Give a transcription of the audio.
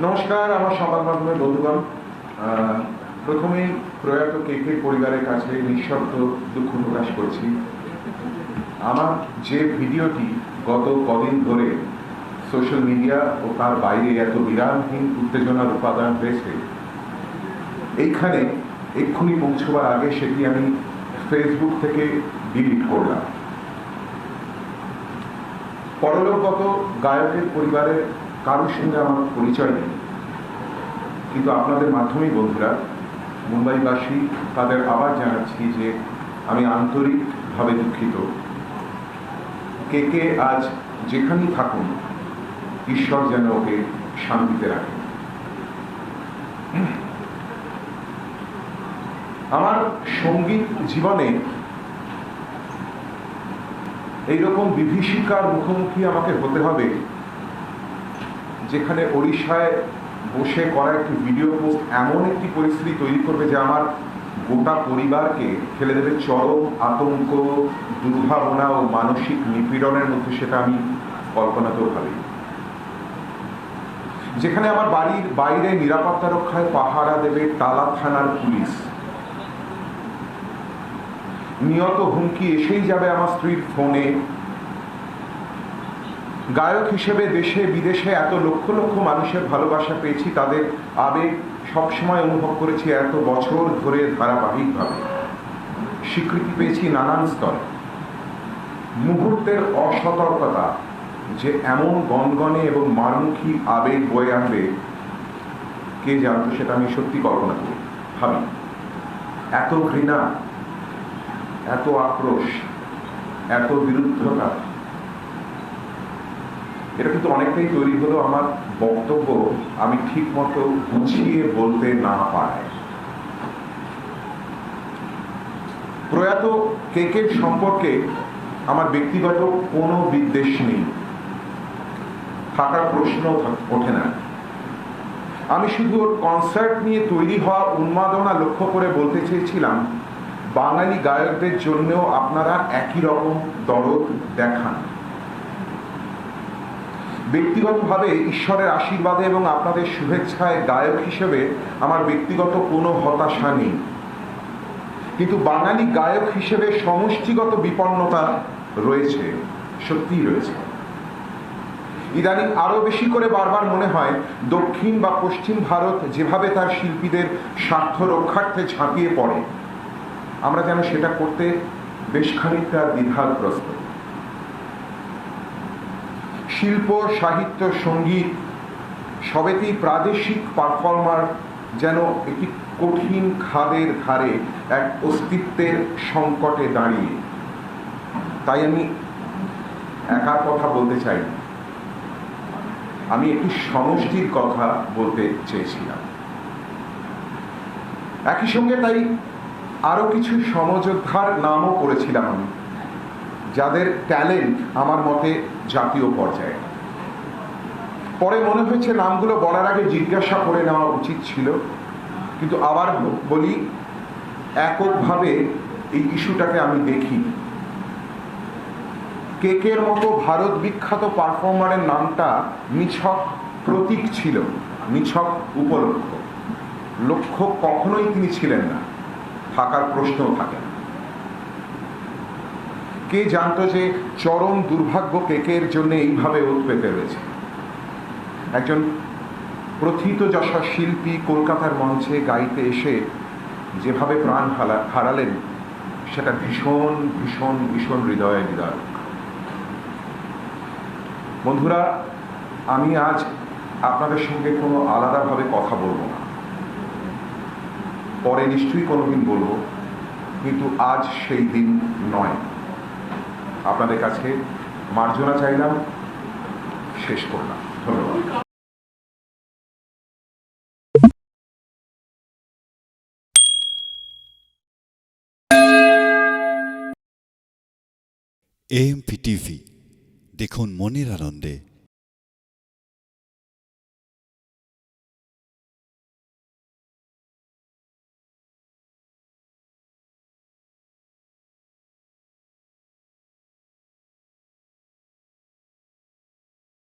নমস্কার আমার সংবাদ মাধ্যমের বন্ধুগণ। প্রথমেই প্রয়াত কেকে পরিবারের কাছে নিঃশব্দ দুঃখ প্রকাশ করছি। আমার যে ভিডিওটি গত কদিন ধরে সোশ্যাল মিডিয়া ও তার বাইরে এত বিরামহীন উত্তেজনার উপাদান হয়েছে, এইখানে এক্ষুনি পৌঁছবার আগে সেটি আমি ফেসবুক থেকে ডিলিট করলাম। পরলোকগত গায়কের পরিবারের কারোর সঙ্গে আমার পরিচয় নেই, কিন্তু আপনাদের মাধ্যমেই বন্ধুরা, মুম্বাইবাসী তাদের আবার জানাচ্ছি যে আমি আন্তরিকভাবে দুঃখিত। কে আজ যেখানেই থাকুন, ঈশ্বর যেন ওকে শান্তিতে রাখেন। আমার সঙ্গীত জীবনে এইরকম বিভীষিকার মুখোমুখি আমাকে হতে হবে, যেখানে ওড়িশায় বসে করা একটি ভিডিও পোস্ট এমন একটি পরিস্থিতি তৈরি করবে যে আমার গোটা পরিবারকে ফেলে দেবে চরম আতঙ্ক, দুর্ভাবনা ও মানসিক নিপীড়নের মধ্যে, সেটা আমি কল্পনাতেও ভাবি। যেখানে আমার বাড়ির বাইরে নিরাপত্তা রক্ষায় পাহারা দেবে টালা থানার পুলিশ, নিয়ত হুমকি এসেই যাবে আমার স্ত্রীর ফোনে। গায়ক হিসেবে দেশে বিদেশে এত লক্ষ লক্ষ মানুষের ভালোবাসা পেয়েছি, তাদের আবেগ সবসময় অনুভব করেছি এত বছর ধরে ধারাবাহিকভাবে, স্বীকৃতি পেয়েছি নানান স্তরে। মুহূর্তের অসতর্কতা যে এমন গনগনে এবং মারমুখী আবেগ বয়ে আনবে, কে জানতো? সেটা আমি সত্যি কল্পনা করি, ভাবি। এত ঘৃণা, এত আক্রোশ, এত বিরুদ্ধতা, এটা কিন্তু অনেকটাই তৈরি হলো আমার বক্তব্য আমি ঠিক মতো গুছিয়ে বলতে না পারায়। প্রয়াত কেকের সম্পর্কে আমার ব্যক্তিগত কোনো বিদ্বেষ নেই, থাকার প্রশ্ন ওঠে না। আমি শুধু ওর কনসার্ট নিয়ে তৈরি হওয়া উন্মাদনা লক্ষ্য করে বলতে চেয়েছিলাম, বাঙালি গায়কদের জন্যও আপনারা একই রকম দরদ দেখান। ব্যক্তিগতভাবে ঈশ্বরের আশীর্বাদে এবং আপনাদের শুভেচ্ছায় গায়ক হিসেবে আমার ব্যক্তিগত কোনো হতাশা নেই, কিন্তু বাঙালি গায়ক হিসেবে সমষ্টিগত বিপন্নতা রয়েছে, সত্যিই রয়েছে। ইদানিং আরো বেশি করে বারবার মনে হয় দক্ষিণ বা পশ্চিম ভারত যেভাবে তার শিল্পীদের স্বার্থ রক্ষার্থে ঝাঁপিয়ে পড়ে, আমরা যেন সেটা করতে বেশ খানিকটা দ্বিধাগ্রস্ত। শিল্প, সাহিত্য, সঙ্গীত সবেতেই প্রাদেশিক পারফর্মার যেন একটি কঠিন খাদের ধারে এক অস্তিত্বের সংকটে দাঁড়িয়ে। তাই আমি একার কথা বলতে চাই, আমি একটি সমষ্টির কথা বলতে চেয়েছিলাম। একই সঙ্গে তাই আরো কিছু সমযোদ্ধার নামও করেছিলাম আমি, যাদের ট্যালেন্ট আমার মতে জাতীয় পর্যায়ে। পরে মনে হয়েছে নামগুলো বলার আগে জিজ্ঞাসা করে নেওয়া উচিত ছিল, কিন্তু আবার বলি, এককভাবে এই ইস্যুটাকে আমি দেখি। কেকের মতো ভারত বিখ্যাত পারফর্মারের নামটা নিছক প্রতীক ছিল, নিছক উপলক্ষ। লক্ষ্য কখনোই তিনি ছিলেন না, থাকার প্রশ্নও থাকে না। কে জানতো যে চরম দুর্ভাগ্য কেকের জন্য এইভাবে ওত পেতে রয়েছে? একজন প্রথিতযশা শিল্পী কলকাতার মঞ্চে গাইতে এসে যেভাবে প্রাণ হারালেন, সেটা ভীষণ ভীষণ ভীষণ হৃদয়ে বিদারক। বন্ধুরা, আমি আজ আপনাদের সঙ্গে কোনো আলাদাভাবে কথা বলবো না, পরে নিশ্চয়ই কোনোদিন বলবো, কিন্তু আজ সেই দিন নয়। আপনাদের কাছে মার্জনা চাইলাম, শেষ করলাম। ধন্যবাদ। AMP টিভি দেখুন মনের আনন্দে।